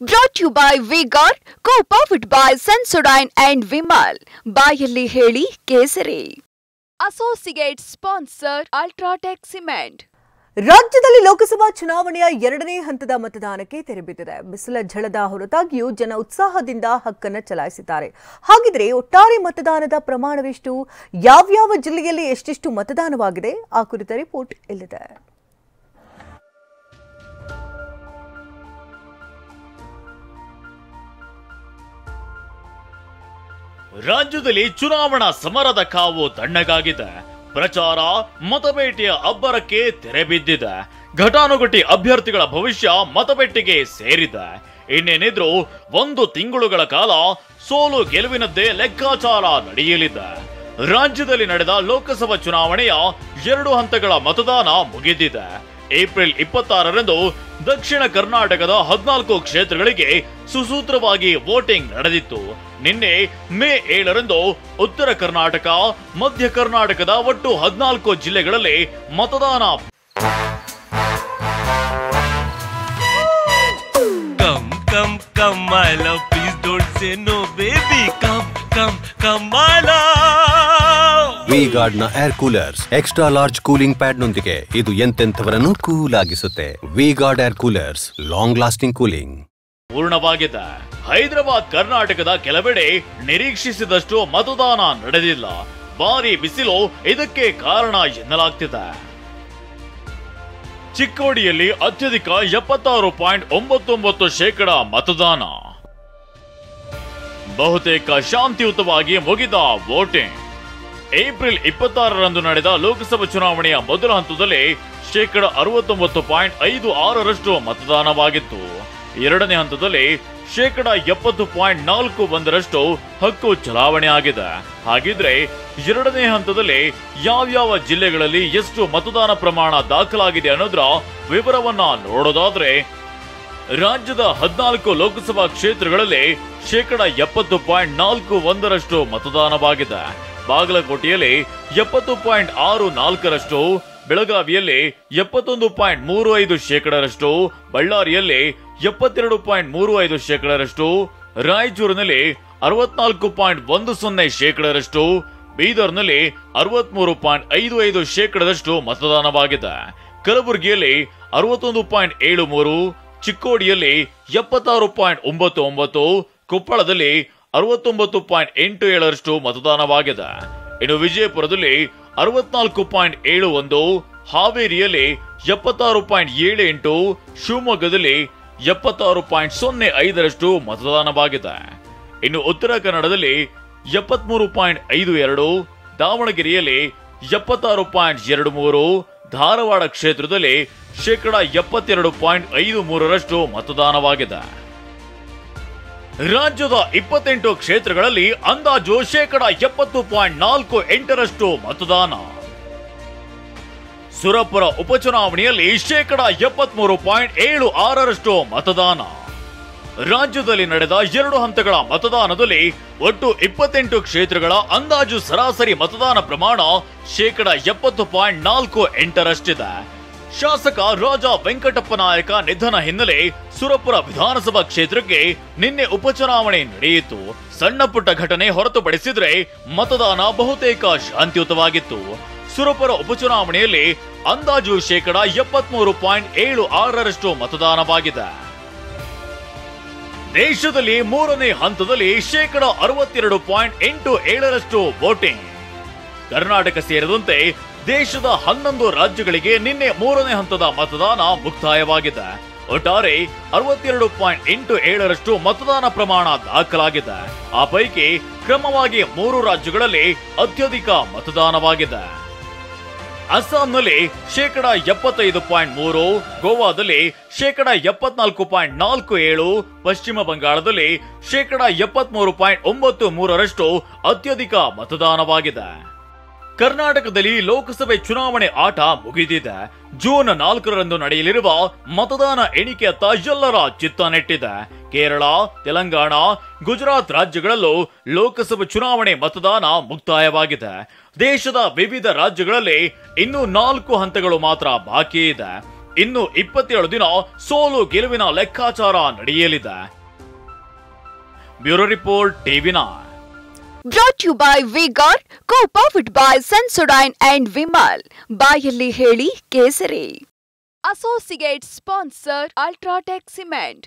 Brought to you by V-Guard, co-powered by Sensodyne and Vimal. ಬಾಯಲ್ಲಿ ಹೇಳಿ ಕೇಸರಿ. Associate sponsor Ultratech Cement. ರಾಜ್ಯದಲ್ಲಿ ಲೋಕಸಭಾ ಚುನಾವಣೆಯ ಎರಡನೇ ಹಂತದ ಮತದಾನಕ್ಕೆ ತೆರೆಬಿದ್ದಿದೆ. ಬಿಸಿಲ ಝಳದ ಹೊರತಾಗಿಯೂ ಜನ ಉತ್ಸಾಹದಿಂದ ಹಕ್ಕನ್ನು ಚಲಾಯಿಸಿದ್ದಾರೆ. ಹಾಗಿದ್ರೆ ಒಟ್ಟಾರೆ ಮತದಾನದ ಪ್ರಮಾಣವೆಷ್ಟು, ಯಾವ್ಯಾವ ಜಿಲ್ಲೆಯಲ್ಲಿ ಎಷ್ಟೆಷ್ಟು ಮತದಾನವಾಗಿದೆ, ಆ ಕುರಿತ ರಿಪೋರ್ಟ್ ಇಲ್ಲಿದೆ. ರಾಜ್ಯದಲ್ಲಿ ಚುನಾವಣಾ ಸಮರದ ಕಾವು ತಣ್ಣಗಾಗಿದೆ. ಪ್ರಚಾರ ಮತಬೇಟೆಯ ಅಬ್ಬರಕ್ಕೆ ತೆರೆ ಬಿದ್ದಿದೆ. ಘಟಾನುಘಟಿ ಅಭ್ಯರ್ಥಿಗಳ ಭವಿಷ್ಯ ಮತಬೇಟೆಗೆ ಸೇರಿದೆ. ಇನ್ನೇನಿದ್ರು 1 ತಿಂಗಳುಗಳ ಕಾಲ ಸೋಲು ಗೆಲುವಿನದ್ದೇ ಲೆಕ್ಕಾಚಾರ ನಡೆಯಲಿದೆ. ರಾಜ್ಯದಲ್ಲಿ ನಡೆದ ಲೋಕಸಭಾ ಚುನಾವಣೆಯ 2 ಹಂತಗಳ ಮತದಾನ ಮುಗಿದಿದೆ. ಏಪ್ರಿಲ್ 26ರಂದು ದಕ್ಷಿಣ ಕರ್ನಾಟಕದ 14 ಕ್ಷೇತ್ರಗಳಿಗೆ ಸುಸೂತ್ರವಾಗಿ ವೋಟಿಂಗ್ ನಡೆದಿತ್ತು. ನಿನ್ನೆ ಮೇ 7ರಂದು ಉತ್ತರ ಕರ್ನಾಟಕ, ಮಧ್ಯ ಕರ್ನಾಟಕದ ಒಟ್ಟು 14 ಜಿಲ್ಲೆಗಳಲ್ಲಿ ಮತದಾನ. V-Guard ನ air coolers extra large cooling pad ನೊಂದಿಗೆ ಇದು ಎಂತೆಂಥವರನ್ನು ಕೂಲ್ ಆಗಿಸುತ್ತೆ. V-Guard air coolers, long lasting cooling. ಪೂರ್ಣವಾಗಿದೆ. ಹೈದರಾಬಾದ್ ಕರ್ನಾಟಕದ ಕೆಲವೆಡೆ ನಿರೀಕ್ಷಿಸಿದಷ್ಟು ಮತದಾನ ನಡೆದಿಲ್ಲ. ಭಾರಿ ಬಿಸಿಲು ಇದಕ್ಕೆ ಕಾರಣ ಎನ್ನಲಾಗ್ತಿದೆ. ಚಿಕ್ಕೋಡಿಯಲ್ಲಿ ಅತ್ಯಧಿಕ 76.99% ಮತದಾನ. ಬಹುತೇಕ ಶಾಂತಿಯುತವಾಗಿ ಮುಗಿದ ವೋಟಿಂಗ್. ಏಪ್ರಿಲ್ 26ರಂದು ನಡೆದ ಲೋಕಸಭಾ ಚುನಾವಣೆಯ ಮೊದಲ ಹಂತದಲ್ಲಿ 69.56% ಮತದಾನವಾಗಿತ್ತು. ಎರಡನೇ ಹಂತದಲ್ಲಿ 70.41% ಹಕ್ಕು ಚಲಾವಣೆ ಆಗಿದೆ. ಹಾಗಿದ್ರೆ ಎರಡನೇ ಹಂತದಲ್ಲಿ ಯಾವ್ಯಾವ ಜಿಲ್ಲೆಗಳಲ್ಲಿ ಎಷ್ಟು ಮತದಾನ ಪ್ರಮಾಣ ದಾಖಲಾಗಿದೆ ಅನ್ನೋದ್ರ ವಿವರವನ್ನ ನೋಡೋದಾದ್ರೆ, ರಾಜ್ಯದ 14 ಲೋಕಸಭಾ ಕ್ಷೇತ್ರಗಳಲ್ಲಿ 70.41% ಮತದಾನವಾಗಿದೆ. ಬಾಗಲಕೋಟೆಯಲ್ಲಿ 70.64%, ಬೆಳಗಾವಿಯಲ್ಲಿ 71.35%, ಬಳ್ಳಾರಿಯಲ್ಲಿ 72.35%, ರಾಯಚೂರಿನಲ್ಲಿ 64.10%, ಬೀದರ್ನಲ್ಲಿ 63.55% ಮತದಾನವಾಗಿದೆ. ಕಲಬುರಗಿಯಲ್ಲಿ 61.73%, ಚಿಕ್ಕೋಡಿಯಲ್ಲಿ 76.99%, ಕೊಪ್ಪಳದಲ್ಲಿ 69.87% ಮತದಾನವಾಗಿದೆ. ಇನ್ನು ವಿಜಯಪುರದಲ್ಲಿ 64.71%, ಹಾವೇರಿಯಲ್ಲಿ 76.78%, ಶಿವಮೊಗ್ಗದಲ್ಲಿ 76.05% ಮತದಾನವಾಗಿದೆ. ಇನ್ನು ಉತ್ತರ ಕನ್ನಡದಲ್ಲಿ 73.52%, ದಾವಣಗೆರೆಯಲ್ಲಿ 76.23%, ಧಾರವಾಡ ಕ್ಷೇತ್ರದಲ್ಲಿ 72.53% ಮತದಾನವಾಗಿದೆ. ರಾಜ್ಯದ 28 ಕ್ಷೇತ್ರಗಳಲ್ಲಿ ಅಂದಾಜು 70.48% ಮತದಾನ. ಸುರಪುರ ಉಪಚುನಾವಣೆಯಲ್ಲಿ 73.76% ಮತದಾನ. ರಾಜ್ಯದಲ್ಲಿ ನಡೆದ 2 ಹಂತಗಳ ಮತದಾನದಲ್ಲಿ ಒಟ್ಟು 28 ಕ್ಷೇತ್ರಗಳ ಅಂದಾಜು ಸರಾಸರಿ ಮತದಾನ ಪ್ರಮಾಣ 70.48%. ಶಾಸಕ ರಾಜ ವೆಂಕಟಪ್ಪ ನಾಯಕ ನಿಧನ ಹಿನ್ನೆಲೆ ಸುರಪುರ ವಿಧಾನಸಭಾ ಕ್ಷೇತ್ರಕ್ಕೆ ನಿನ್ನೆ ಉಪಚುನಾವಣೆ ನಡೆಯಿತು. ಸಣ್ಣ ಪುಟ್ಟ ಘಟನೆ ಹೊರತುಪಡಿಸಿದ್ರೆ ಮತದಾನ ಬಹುತೇಕ ಶಾಂತಿಯುತವಾಗಿತ್ತು. ಸುರಪುರ ಉಪಚುನಾವಣೆಯಲ್ಲಿ ಅಂದಾಜು 73.76% ಮತದಾನವಾಗಿದೆ. ದೇಶದಲ್ಲಿ 3ನೇ ಹಂತದಲ್ಲಿ 62.87% ವೋಟಿಂಗ್. ಕರ್ನಾಟಕ ಸೇರಿದಂತೆ ದೇಶದ 11 ರಾಜ್ಯಗಳಿಗೆ ನಿನ್ನೆ 3ನೇ ಹಂತದ ಮತದಾನ ಮುಕ್ತಾಯವಾಗಿದೆ. ಒಟ್ಟಾರೆ 62.87% ಮತದಾನ ಪ್ರಮಾಣ ದಾಖಲಾಗಿದೆ. ಆ ಪೈಕಿ ಕ್ರಮವಾಗಿ 3 ರಾಜ್ಯಗಳಲ್ಲಿ ಅತ್ಯಧಿಕ ಮತದಾನವಾಗಿದೆ. ಅಸ್ಸಾಂನಲ್ಲಿ 75.3%, ಗೋವಾದಲ್ಲಿ 74.47%, ಪಶ್ಚಿಮ ಬಂಗಾಳದಲ್ಲಿ 73.93% ಅತ್ಯಧಿಕ ಮತದಾನವಾಗಿದೆ. ಕರ್ನಾಟಕದಲ್ಲಿ ಲೋಕಸಭೆ ಚುನಾವಣೆ ಆಟ ಮುಗಿದಿದೆ. ಜೂನ್ 4ರಂದು ನಡೆಯಲಿರುವ ಮತದಾನ ಎಣಿಕೆಯತ್ತ ಎಲ್ಲರ ಚಿತ್ತ ನೆಟ್ಟಿದೆ. ಕೇರಳ, ತೆಲಂಗಾಣ, ಗುಜರಾತ್ ರಾಜ್ಯಗಳಲ್ಲೂ ಲೋಕಸಭೆ ಚುನಾವಣೆ ಮತದಾನ ಮುಕ್ತಾಯವಾಗಿದೆ. ದೇಶದ ವಿವಿಧ ರಾಜ್ಯಗಳಲ್ಲಿ ಇನ್ನೂ 4 ಹಂತಗಳು ಮಾತ್ರ ಬಾಕಿ ಇದೆ. ಇನ್ನು 27 ದಿನ ಸೋಲು ಗೆಲುವಿನ ಲೆಕ್ಕಾಚಾರ ನಡೆಯಲಿದೆ. Bureau report TV nine. Brought to you by V-Guard, co-powered by Sensodyne and Vimal. ಬಾಯಲ್ಲಿ ಹೇಳಿ ಕೇಸರಿ. Associate sponsor Ultratech Cement.